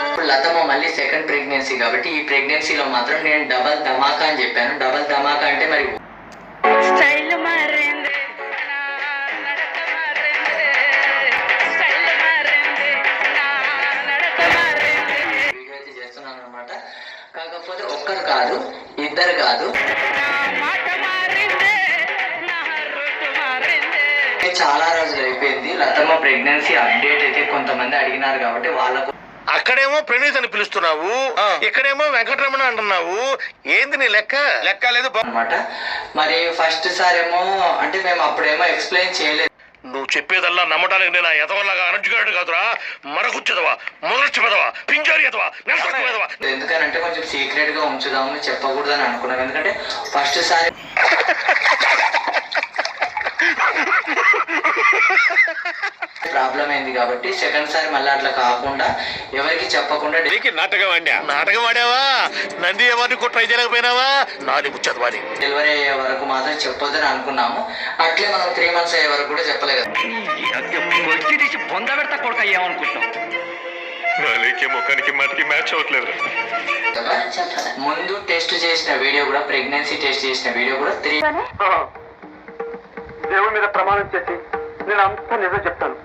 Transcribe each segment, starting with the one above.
ఇప్పుడు లతమ్మ మళ్ళీ second pregnancy కాబట్టి ఈ ప్రెగ్నెన్సీలో మాత్రం నేను డబల్ ధమాకా అని చెప్పాను. డబల్ ధమాకా అంటే మరి వీడియో అయితే చేస్తున్నాను అనమాట. కాకపోతే ఒక్కరు కాదు, ఇద్దరు కాదు, చాలా రోజులు అయిపోయింది. లతమ్మ ప్రెగ్నెన్సీ అప్డేట్ అయితే కొంతమంది అడిగినారు కాబట్టి వాళ్ళకు అక్కడేమో ప్రణీత్ అని పిలుస్తున్నావు, ఇక్కడేమో వెంకటరమణ అంటున్నావు. ఏంది నీ లెక్క? లెక్క లేదు అనమాట. మరి ఫస్ట్ సారేమో అంటే మేము అప్పుడేమో ఎక్స్ప్లెయిన్ చేయలేదు. నువ్వు చెప్పేదల్లా నమ్మటానికి నేను ఎదవల్లాగా అనర్జుగాడు కాదురా. మరగుచ్చదవా, మొదలచ్చి పెదవా, పింజారి ఎదవా, నెలసొక్కుదవా. ఎందుకనంటే కొంచెం సీక్రెట్ గా ఉంచుదాము, చెప్పకూడదని అనుకున్నాం. ఎందుకంటే ఫస్ట్ సారి ప్రాబ్లం అయింది కాబట్టి సెకండ్ సారి మళ్ళీ అట్లా కాకుండా ఎవరికి చెప్పకుండా నాటకం ఆడా. నాటకం ఆడావా? నంది ఎవరిని కూడా ట్రై చేయలేకపోయినావా? నాది ముచ్చదవాది. డెలివరీ అయ్యే వరకు మాత్రం చెప్పొద్దని అనుకున్నాము. అట్లే మనం 3 months అయ్యే వరకు కూడా చెప్పలేదు. బొంద పెడతా కొడుకు అయ్యామనుకుంటున్నాం. ముఖానికి మట్టికి మ్యాచ్ అవ్వట్లేదు. ముందు టెస్ట్ చేసిన వీడియో కూడా, ప్రెగ్నెన్సీ టెస్ట్ చేసిన వీడియో కూడా దేవుడి మీద ప్రమాణం చేసి నేను అంతా నిజం చెప్తాను,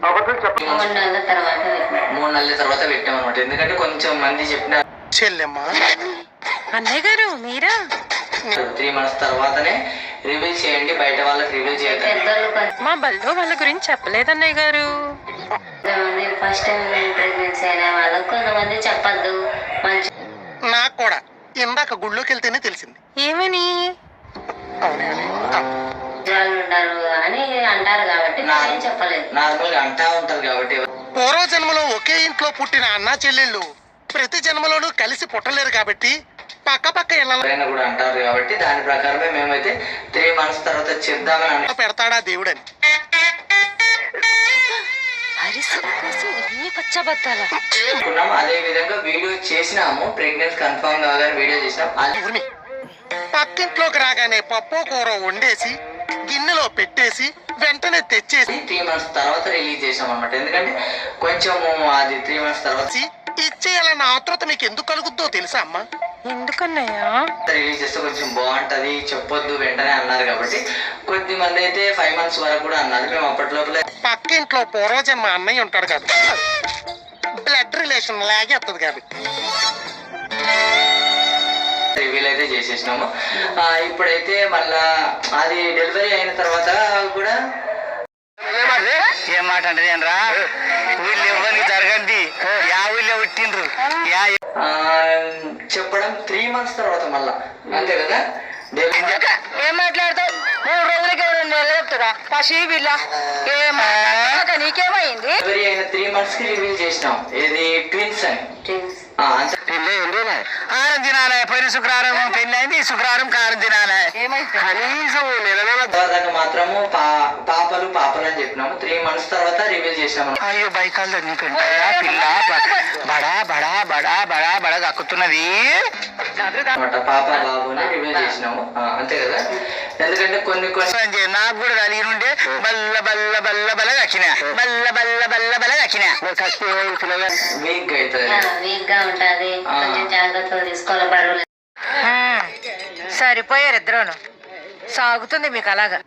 అబద్ధం చెప్పను. 3 నెలల తర్వాత పెట్టాం అనమాట. ఎందుకంటే కొంచెం మంది చెప్పిన చెల్లెమ్మా అన్నయ్య గారు మీరా 3 months తర్వాతనే రివీల్ చేయండి, బయట వాళ్ళకి రివీల్ చేయండి. మా బల్లో వాళ్ళ గురించి చెప్పలేదు అన్నయ్య గారు. ఫస్ట్ టైం ప్రెగ్నెన్సీ అయిన వాళ్ళకి కొంతమంది చెప్పద్దు. మంచి నాకు కూడా ఇందాక గుళ్ళోకి వెళ్తేనే తెలిసింది. ఏమని? ఉంటారు అని అంటారు కాబట్టి నేను చెప్పలేదు. నార్మల్ గా అంటా ఉంటారు కాబట్టి. పూర్వ జన్మలో ఒకే ఇంట్లో పుట్టిన అన్నా చెల్లెళ్ళు ప్రతి జన్మలోనూ కలిసి పుట్టలేరు కాబట్టి పక్క పక్క ఇళ్ళైనా కూడా అంటారు కాబట్టి దాని ప్రకారమే మేమైతే 3 months తర్వాత చేద్దామని పెడతాడా దేవుడని అనుకున్నాము. అదే విధంగా వీడియో చేసినాము. ప్రెగ్నెన్సీ కన్ఫర్మ్ కాగానే వీడియో చేసినాం. అది పక్కింట్లోకి రాగానే పప్పు కూర వండేసి గిన్నెలో పెట్టేసి వెంటనే తెచ్చేసి 3 months తర్వాత రిలీజ్ చేసాం అనమాట. ఎందుకంటే కొంచెం అది 3 months తర్వాత ఇచ్చేయాలన్న ఆతృత మీకు ఎందుకు కలుగుద్దో తెలుసా అమ్మా? ఎందుకన్నయ్యా? రిలీజ్ చేస్తే కొంచెం బాగుంటది, చెప్పొద్దు వెంటనే అన్నారు కాబట్టి కొద్ది మంది అయితే 5 months వరకు కూడా అన్నారు. మేము అప్పటిలోపల పక్కింట్లో పూర్వజన్మ అన్నయ్య ఉంటాడు కదా, బ్లడ్ రిలేషన్ లాగే వస్తుంది కాబట్టి రివీల్ అయితే చేసేసినాము. ఇప్పుడైతే మళ్ళా అది డెలివరీ అయిన తర్వాత కూడా ఏం మాట అంటే రా, వీళ్ళు ఇవ్వని జరగండి, యా ఊళ్ళో పుట్టిండ్రు చెప్పడం 3 months తర్వాత మళ్ళా, అంతే కదా. ఏం మాట్లాడతావు? 3 రోజులకి ఎవరు చెప్తారా? పసి బిల్ల నీకేమైంది? డెలివరీ అయిన 3 months కి రివీల్ చేసినాం. ఇది ట్విన్స్ అని. కారం తినాలే. పోయిన శుక్రవారం పెళ్లి అయింది, శుక్రవారం కారం తినాలే. కనీసం తర్వాత మాత్రము పాపలు అని చెప్పినాము. 3 months తర్వాత రివీల్ చేసినాము. అయ్యో బైకాల్లో నీకు పిల్ల బడా బడా బడా బడా బడా దక్కుతున్నది అనమాట. పాప బాబుని రివీల్ చేసినాము, అంతే కదా. ఎందుకంటే కొన్ని నాకు కూడా కలిగి ఉండే బల్ల బల్ల బల్ల బల్ల దక్కినా, బల్ల బల్ల బల్ల బల్ల దక్కినా. వీక్ అవుతుంది, వీక్ గా ఉంటది. కొంచెం జాగ్రత్తలు తీసుకోవాలి. బరువులు సరిపోయారు ఇద్దరును. సాగుతుంది మీకు అలాగా.